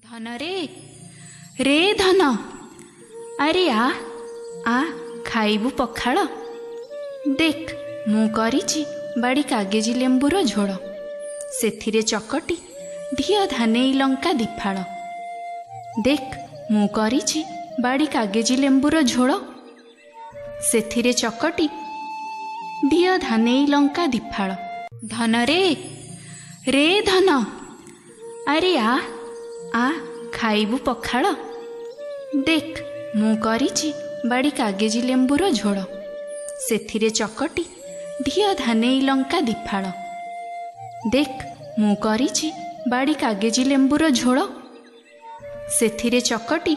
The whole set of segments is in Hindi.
धन रे रे धन अरे आ खाइबु पखाळ देख मु करिछि बाड़ी कागेजी लेंबुर झोल सेथिरे चकटी धिया धानेई लंका दिफाळ देख मु करिछि बाड़ी कागेजी लेंबुर झोल सेथिरे चकटी धिया धानेई लंका दिफाळ धन रे धन अरे आ खाइबु पखाळ देख मु करिछि बाड़ी कागेजी लेंबुर झोल सेथिरे चकटी धिया धानेई लंका दिफाळ देख मु करिछि बाड़ी कागेजी लेंबुर झोल सेथिरे चकटी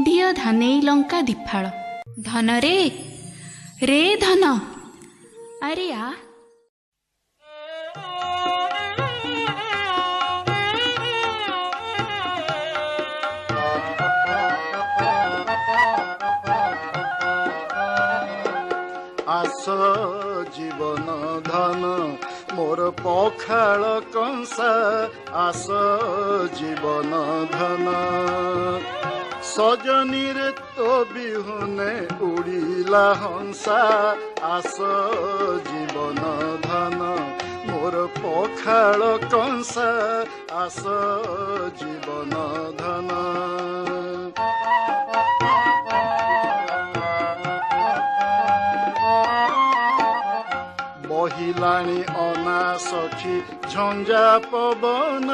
धिया धानेई लंका दिफाळ धन रे धन अरे आस जीवन धन मोर पखाळ कंसा आस जीवन धन सजनी रे तो बिहुने उड़ीला हंसा आस जीवन धन मोर पखाळ कंसा आस जीवन धन बहिलाणी अना सखी झंझा पवन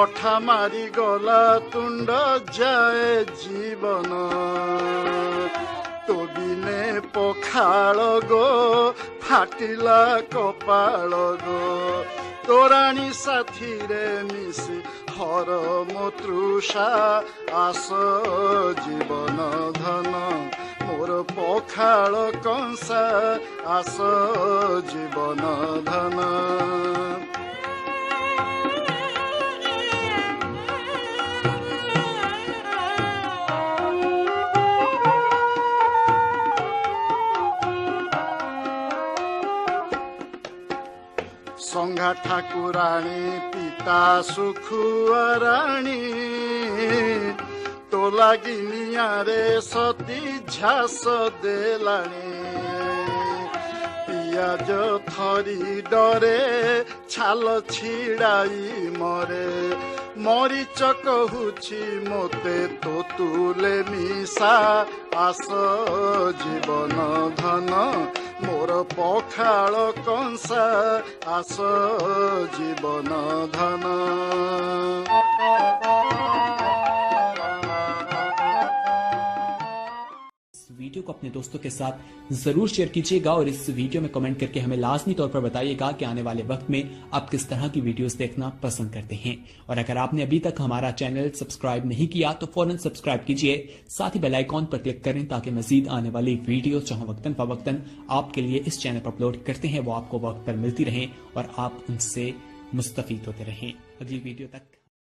अठा मारी गला तुंड जाए जीवन तो बिने पखाळ गो फाटिला कपाळ गो तोराणी साथी रे मिसी हर मतृषा आस जीवन धन मोर पखाळ कंसा आस जीवन धन संघा ठाकुराणी पिता सुखुआराणी तो लागी नियारे सती झास देलाणी पियाज थरी डरे छाल छिड़ाई मरे मरीच कहुछि मोते तो तुले मिसा आस जीवन धन मोर पखाळ कंसा आस जीवन धन वीडियो को अपने दोस्तों के साथ जरूर शेयर कीजिएगा और इस वीडियो में कमेंट करके हमें लाजमी तौर पर बताइएगा कि आने वाले वक्त में आप किस तरह की वीडियोस देखना पसंद करते हैं। और अगर आपने अभी तक हमारा चैनल सब्सक्राइब नहीं किया तो फौरन सब्सक्राइब कीजिए, साथ ही बेल आइकॉन पर क्लिक करें ताकि मजीद आने वाली वीडियो जहां वक्तन फवक्तन आपके लिए इस चैनल पर अपलोड करते हैं वो आपको वक्त पर मिलती रहे और आप उनसे मुस्तफीद होते रहें। अगली वीडियो तक